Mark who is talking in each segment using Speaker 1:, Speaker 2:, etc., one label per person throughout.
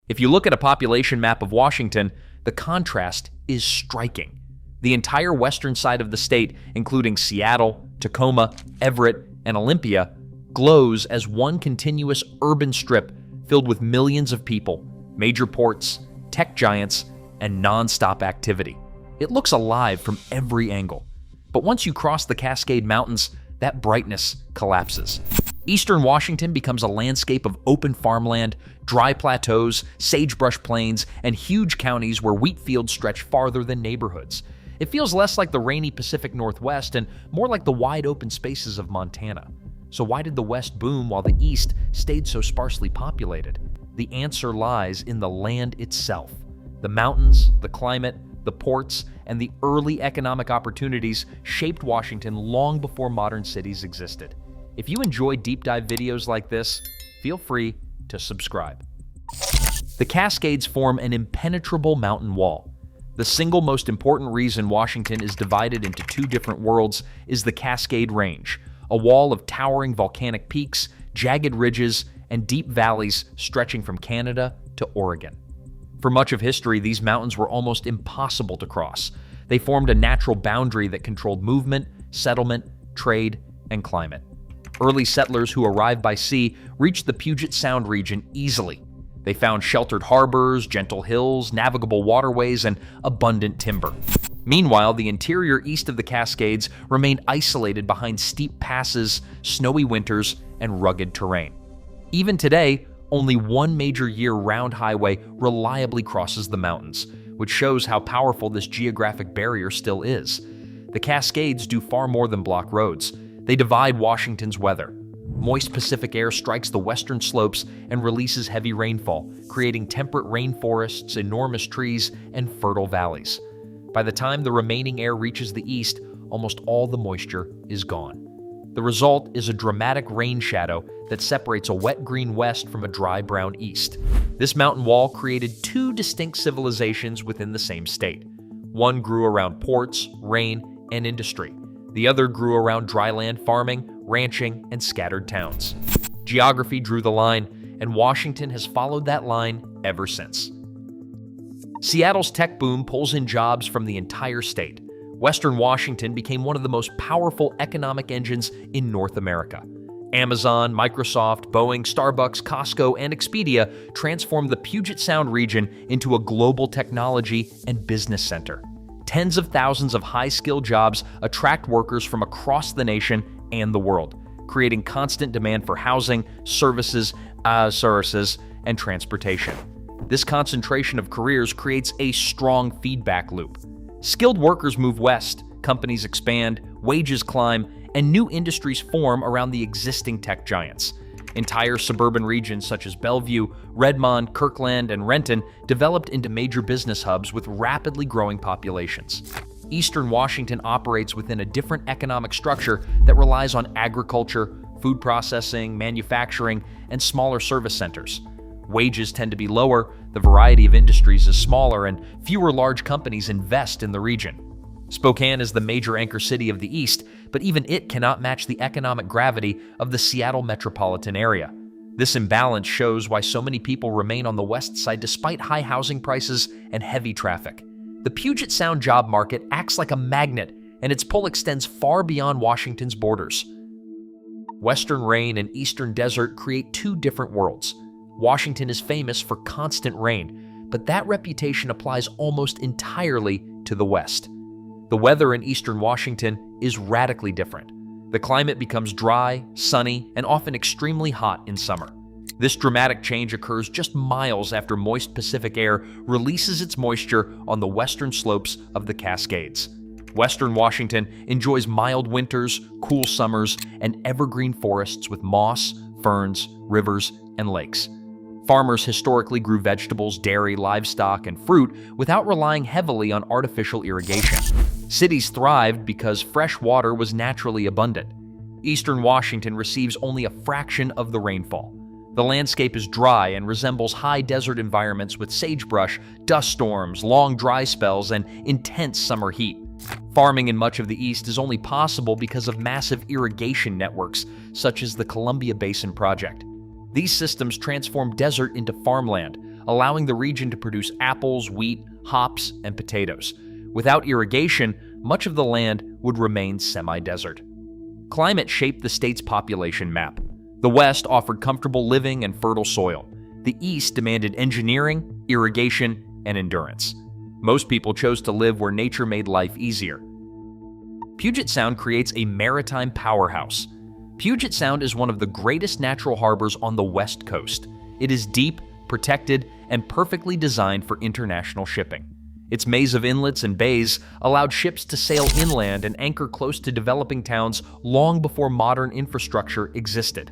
Speaker 1: If you look at a population map of Washington, the contrast is striking. The entire western side of the state, including Seattle, Tacoma, Everett, and Olympia, glows as one continuous urban strip filled with millions of people, major ports, tech giants, and non-stop activity. It looks alive from every angle. But once you cross the Cascade Mountains, that brightness collapses. Eastern Washington becomes a landscape of open farmland, dry plateaus, sagebrush plains, and huge counties where wheat fields stretch farther than neighborhoods. It feels less like the rainy Pacific Northwest and more like the wide open spaces of Montana. So why did the West boom while the East stayed so sparsely populated? The answer lies in the land itself. The mountains, the climate, the ports, and the early economic opportunities shaped Washington long before modern cities existed. If you enjoy deep dive videos like this, feel free to subscribe. The Cascades form an impenetrable mountain wall. The single most important reason Washington is divided into two different worlds is the Cascade Range, a wall of towering volcanic peaks, jagged ridges, and deep valleys stretching from Canada to Oregon. For much of history, these mountains were almost impossible to cross. They formed a natural boundary that controlled movement, settlement, trade, and climate. Early settlers who arrived by sea reached the Puget Sound region easily. They found sheltered harbors, gentle hills, navigable waterways, and abundant timber. Meanwhile, the interior east of the Cascades remained isolated behind steep passes, snowy winters, and rugged terrain. Even today, only one major year-round highway reliably crosses the mountains, which shows how powerful this geographic barrier still is. The Cascades do far more than block roads. They divide Washington's weather. Moist Pacific air strikes the western slopes and releases heavy rainfall, creating temperate rainforests, enormous trees, and fertile valleys. By the time the remaining air reaches the east, almost all the moisture is gone. The result is a dramatic rain shadow that separates a wet green west from a dry brown east. This mountain wall created two distinct civilizations within the same state. One grew around ports, rain, and industry. The other grew around dryland farming, ranching, and scattered towns. Geography drew the line, and Washington has followed that line ever since. Seattle's tech boom pulls in jobs from the entire state. Western Washington became one of the most powerful economic engines in North America. Amazon, Microsoft, Boeing, Starbucks, Costco, and Expedia transformed the Puget Sound region into a global technology and business center. Tens of thousands of high-skilled jobs attract workers from across the nation and the world, creating constant demand for housing, services, and transportation. This concentration of careers creates a strong feedback loop. Skilled workers move west, companies expand, wages climb, and new industries form around the existing tech giants. Entire suburban regions such as Bellevue, Redmond, Kirkland, and Renton developed into major business hubs with rapidly growing populations. Eastern Washington operates within a different economic structure that relies on agriculture, food processing, manufacturing, and smaller service centers. Wages tend to be lower, the variety of industries is smaller, and fewer large companies invest in the region. Spokane is the major anchor city of the East, but even it cannot match the economic gravity of the Seattle metropolitan area. This imbalance shows why so many people remain on the west side despite high housing prices and heavy traffic. The Puget Sound job market acts like a magnet, and its pull extends far beyond Washington's borders. Western rain and eastern desert create two different worlds. Washington is famous for constant rain, but that reputation applies almost entirely to the west. The weather in eastern Washington is radically different. The climate becomes dry, sunny, and often extremely hot in summer. This dramatic change occurs just miles after moist Pacific air releases its moisture on the western slopes of the Cascades. Western Washington enjoys mild winters, cool summers, and evergreen forests with moss, ferns, rivers, and lakes. Farmers historically grew vegetables, dairy, livestock, and fruit without relying heavily on artificial irrigation. Cities thrived because fresh water was naturally abundant. Eastern Washington receives only a fraction of the rainfall. The landscape is dry and resembles high desert environments with sagebrush, dust storms, long dry spells, and intense summer heat. Farming in much of the East is only possible because of massive irrigation networks, such as the Columbia Basin Project. These systems transform desert into farmland, allowing the region to produce apples, wheat, hops, and potatoes. Without irrigation, much of the land would remain semi-desert. Climate shaped the state's population map. The West offered comfortable living and fertile soil. The East demanded engineering, irrigation, and endurance. Most people chose to live where nature made life easier. Puget Sound creates a maritime powerhouse. Puget Sound is one of the greatest natural harbors on the West Coast. It is deep, protected, and perfectly designed for international shipping. Its maze of inlets and bays allowed ships to sail inland and anchor close to developing towns long before modern infrastructure existed.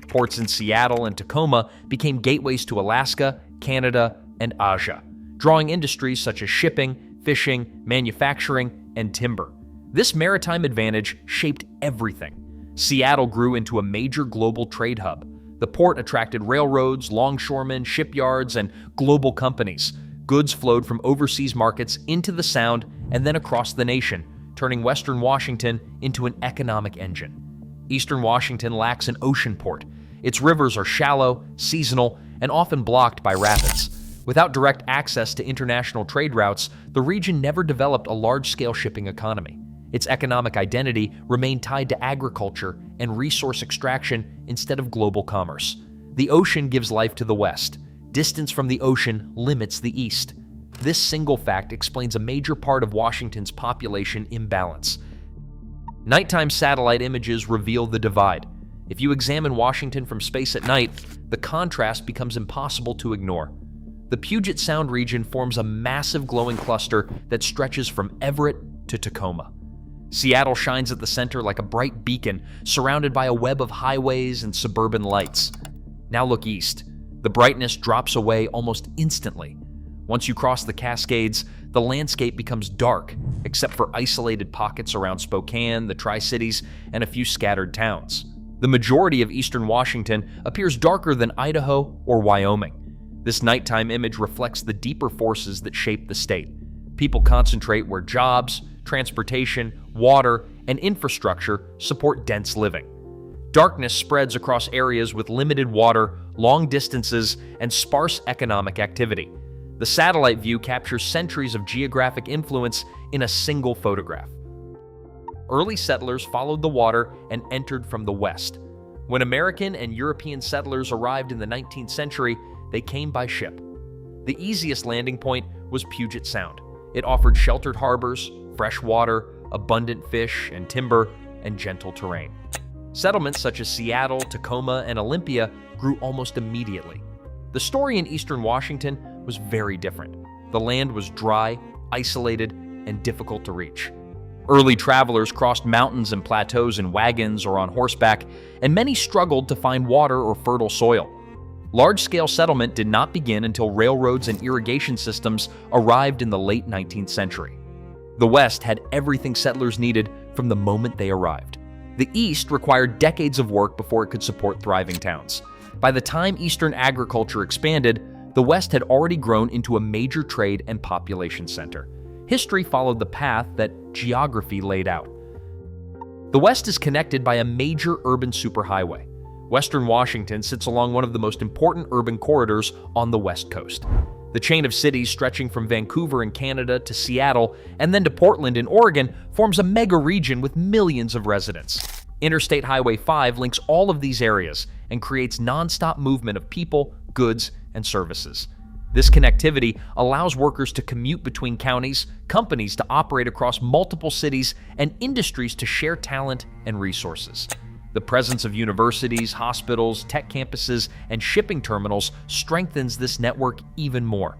Speaker 1: Ports in Seattle and Tacoma became gateways to Alaska, Canada, and Asia, drawing industries such as shipping, fishing, manufacturing, and timber. This maritime advantage shaped everything. Seattle grew into a major global trade hub. The port attracted railroads, longshoremen, shipyards, and global companies. Goods flowed from overseas markets into the Sound and then across the nation, turning Western Washington into an economic engine. Eastern Washington lacks an ocean port. Its rivers are shallow, seasonal, and often blocked by rapids. Without direct access to international trade routes, the region never developed a large-scale shipping economy. Its economic identity remained tied to agriculture and resource extraction instead of global commerce. The ocean gives life to the West. Distance from the ocean limits the East. This single fact explains a major part of Washington's population imbalance. Nighttime satellite images reveal the divide. If you examine Washington from space at night, the contrast becomes impossible to ignore. The Puget Sound region forms a massive glowing cluster that stretches from Everett to Tacoma. Seattle shines at the center like a bright beacon, surrounded by a web of highways and suburban lights. Now look east. The brightness drops away almost instantly. Once you cross the Cascades, the landscape becomes dark, except for isolated pockets around Spokane, the Tri-Cities, and a few scattered towns. The majority of eastern Washington appears darker than Idaho or Wyoming. This nighttime image reflects the deeper forces that shape the state. People concentrate where jobs, transportation, water, and infrastructure support dense living. Darkness spreads across areas with limited water, long distances, and sparse economic activity. The satellite view captures centuries of geographic influence in a single photograph. Early settlers followed the water and entered from the west. When American and European settlers arrived in the 19th century, they came by ship. The easiest landing point was Puget Sound. It offered sheltered harbors, fresh water, abundant fish and timber, and gentle terrain. Settlements such as Seattle, Tacoma, and Olympia grew almost immediately. The story in eastern Washington was very different. The land was dry, isolated, and difficult to reach. Early travelers crossed mountains and plateaus in wagons or on horseback, and many struggled to find water or fertile soil. Large-scale settlement did not begin until railroads and irrigation systems arrived in the late 19th century. The West had everything settlers needed from the moment they arrived. The East required decades of work before it could support thriving towns. By the time Eastern agriculture expanded, the West had already grown into a major trade and population center. History followed the path that geography laid out. The West is connected by a major urban superhighway. Western Washington sits along one of the most important urban corridors on the West Coast. The chain of cities stretching from Vancouver in Canada to Seattle and then to Portland in Oregon forms a mega region with millions of residents. Interstate Highway 5 links all of these areas and creates nonstop movement of people, goods, and services. This connectivity allows workers to commute between counties, companies to operate across multiple cities, and industries to share talent and resources. The presence of universities, hospitals, tech campuses, and shipping terminals strengthens this network even more.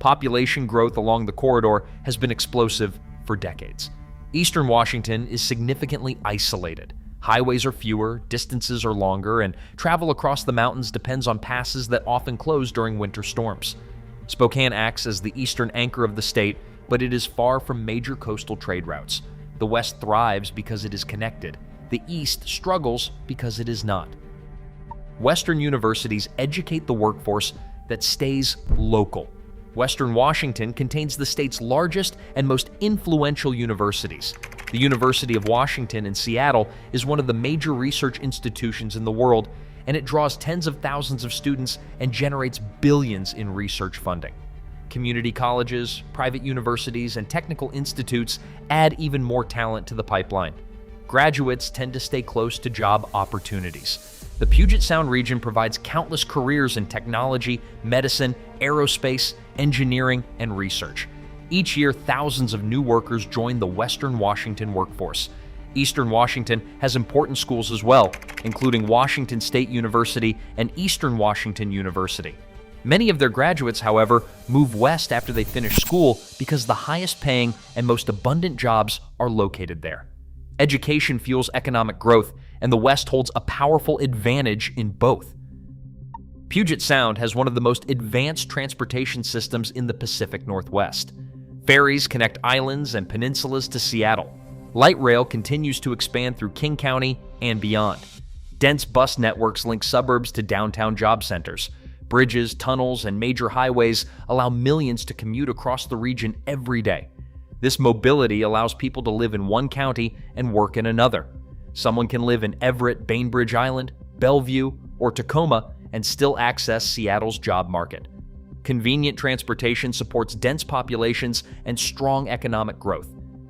Speaker 1: Population growth along the corridor has been explosive for decades. Eastern Washington is significantly isolated. Highways are fewer, distances are longer, and travel across the mountains depends on passes that often close during winter storms. Spokane acts as the eastern anchor of the state, but it is far from major coastal trade routes. The West thrives because it is connected. The East struggles because it is not. Western universities educate the workforce that stays local. Western Washington contains the state's largest and most influential universities. The University of Washington in Seattle is one of the major research institutions in the world, and it draws tens of thousands of students and generates billions in research funding. Community colleges, private universities, and technical institutes add even more talent to the pipeline. Graduates tend to stay close to job opportunities. The Puget Sound region provides countless careers in technology, medicine, aerospace, engineering, and research. Each year, thousands of new workers join the Western Washington workforce. Eastern Washington has important schools as well, including Washington State University and Eastern Washington University. Many of their graduates, however, move west after they finish school because the highest paying and most abundant jobs are located there. Education fuels economic growth, and the West holds a powerful advantage in both. Puget Sound has one of the most advanced transportation systems in the Pacific Northwest. Ferries connect islands and peninsulas to Seattle. Light rail continues to expand through King County and beyond. Dense bus networks link suburbs to downtown job centers. Bridges, tunnels, and major highways allow millions to commute across the region every day. This mobility allows people to live in one county and work in another. Someone can live in Everett, Bainbridge Island, Bellevue, or Tacoma and still access Seattle's job market. Convenient transportation supports dense populations and strong economic growth.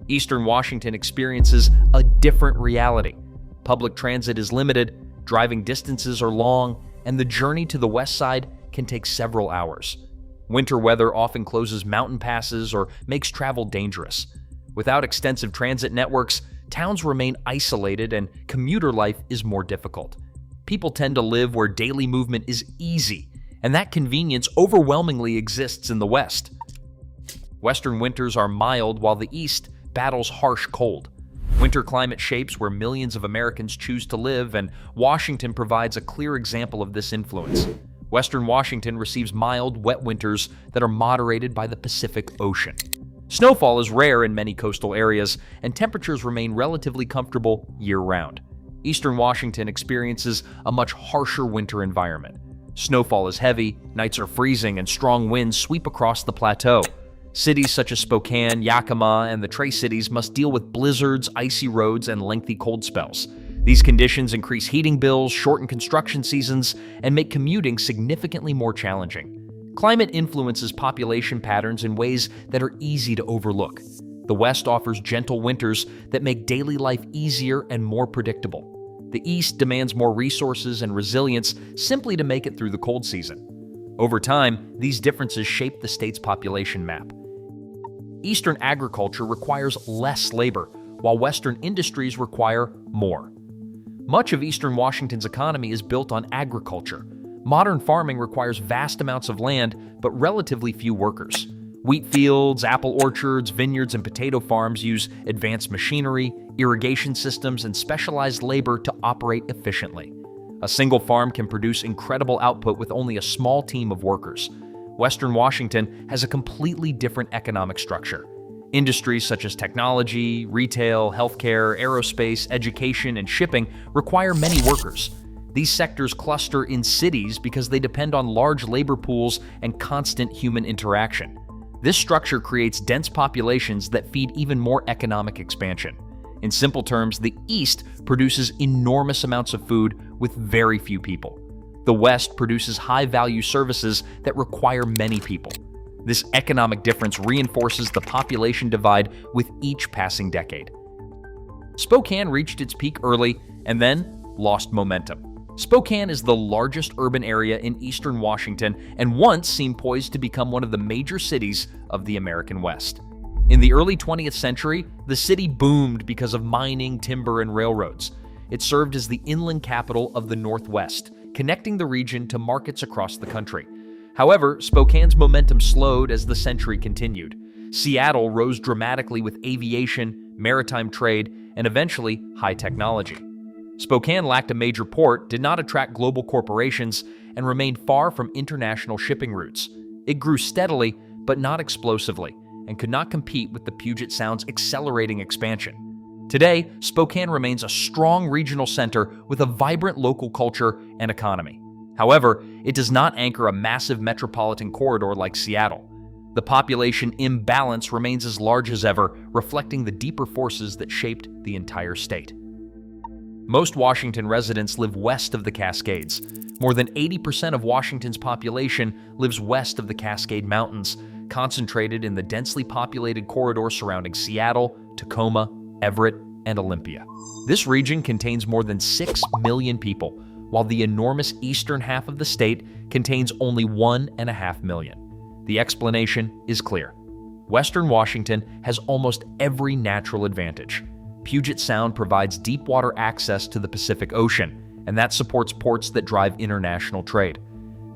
Speaker 1: Eastern Washington experiences a different reality. Public transit is limited, driving distances are long, and the journey to the west side can take several hours. Winter weather often closes mountain passes or makes travel dangerous. Without extensive transit networks, towns remain isolated and commuter life is more difficult. People tend to live where daily movement is easy, and that convenience overwhelmingly exists in the West. Western winters are mild while the East battles harsh cold. Winter climate shapes where millions of Americans choose to live, and Washington provides a clear example of this influence. Western Washington receives mild, wet winters that are moderated by the Pacific Ocean. Snowfall is rare in many coastal areas, and temperatures remain relatively comfortable year-round. Eastern Washington experiences a much harsher winter environment. Snowfall is heavy, nights are freezing, and strong winds sweep across the plateau. Cities such as Spokane, Yakima, and the Tri-Cities must deal with blizzards, icy roads, and lengthy cold spells. These conditions increase heating bills, shorten construction seasons, and make commuting significantly more challenging. Climate influences population patterns in ways that are easy to overlook. The West offers gentle winters that make daily life easier and more predictable. The East demands more resources and resilience simply to make it through the cold season. Over time, these differences shape the state's population map. Eastern agriculture requires less labor, while Western industries require more. Much of Eastern Washington's economy is built on agriculture. Modern farming requires vast amounts of land, but relatively few workers. Wheat fields, apple orchards, vineyards, and potato farms use advanced machinery, irrigation systems, and specialized labor to operate efficiently. A single farm can produce incredible output with only a small team of workers. Western Washington has a completely different economic structure. Industries such as technology, retail, healthcare, aerospace, education, and shipping require many workers. These sectors cluster in cities because they depend on large labor pools and constant human interaction. This structure creates dense populations that feed even more economic expansion. In simple terms, the East produces enormous amounts of food with very few people. The West produces high-value services that require many people. This economic difference reinforces the population divide with each passing decade. Spokane reached its peak early and then lost momentum. Spokane is the largest urban area in eastern Washington and once seemed poised to become one of the major cities of the American West. In the early 20th century, the city boomed because of mining, timber, and railroads. It served as the inland capital of the Northwest, connecting the region to markets across the country. However, Spokane's momentum slowed as the century continued. Seattle rose dramatically with aviation, maritime trade, and eventually high technology. Spokane lacked a major port, did not attract global corporations, and remained far from international shipping routes. It grew steadily, but not explosively, and could not compete with the Puget Sound's accelerating expansion. Today, Spokane remains a strong regional center with a vibrant local culture and economy. However, it does not anchor a massive metropolitan corridor like Seattle. The population imbalance remains as large as ever, reflecting the deeper forces that shaped the entire state. Most Washington residents live west of the Cascades. More than 80% of Washington's population lives west of the Cascade Mountains, concentrated in the densely populated corridor surrounding Seattle, Tacoma, Everett, and Olympia. This region contains more than 6 million people, while the enormous eastern half of the state contains only 1.5 million. The explanation is clear. Western Washington has almost every natural advantage. Puget Sound provides deep water access to the Pacific Ocean, and that supports ports that drive international trade.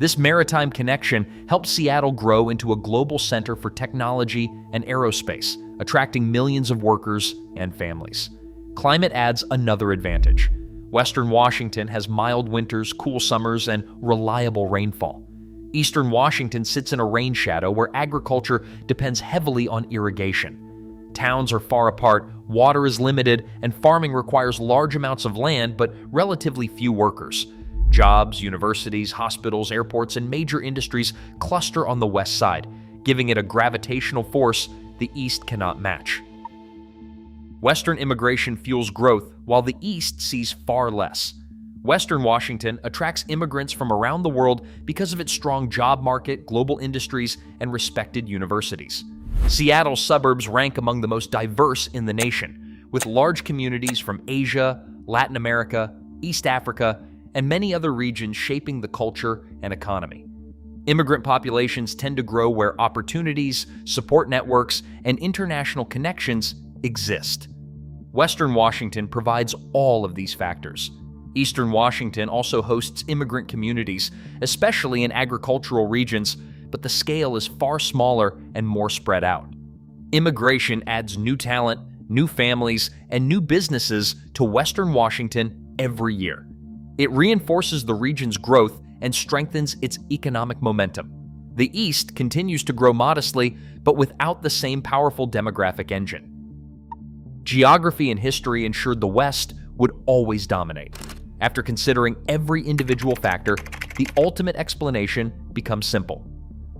Speaker 1: This maritime connection helps Seattle grow into a global center for technology and aerospace, attracting millions of workers and families. Climate adds another advantage. Western Washington has mild winters, cool summers, and reliable rainfall. Eastern Washington sits in a rain shadow where agriculture depends heavily on irrigation. Towns are far apart, water is limited, and farming requires large amounts of land but relatively few workers. Jobs, universities, hospitals, airports, and major industries cluster on the west side, giving it a gravitational force the east cannot match. Western immigration fuels growth, while the east sees far less. Western Washington attracts immigrants from around the world because of its strong job market, global industries, and respected universities. Seattle's suburbs rank among the most diverse in the nation, with large communities from Asia, Latin America, East Africa, and many other regions shaping the culture and economy. Immigrant populations tend to grow where opportunities, support networks, and international connections exist. Western Washington provides all of these factors. Eastern Washington also hosts immigrant communities, especially in agricultural regions, but the scale is far smaller and more spread out. Immigration adds new talent, new families, and new businesses to Western Washington every year. It reinforces the region's growth and strengthens its economic momentum. The East continues to grow modestly, but without the same powerful demographic engine. Geography and history ensured the West would always dominate. After considering every individual factor, the ultimate explanation becomes simple.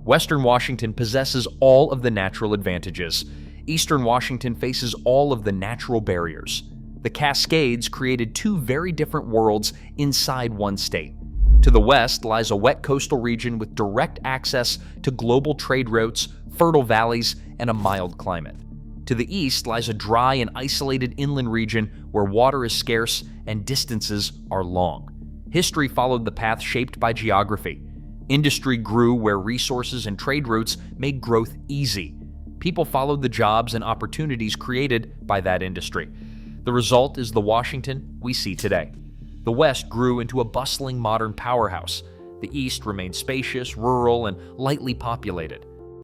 Speaker 1: Western Washington possesses all of the natural advantages. Eastern Washington faces all of the natural barriers. The Cascades created two very different worlds inside one state. To the west lies a wet coastal region with direct access to global trade routes, fertile valleys, and a mild climate. To the east lies a dry and isolated inland region where water is scarce and distances are long. History followed the path shaped by geography. Industry grew where resources and trade routes made growth easy. People followed the jobs and opportunities created by that industry. The result is the Washington we see today. The West grew into a bustling modern powerhouse. The East remained spacious, rural, and lightly populated.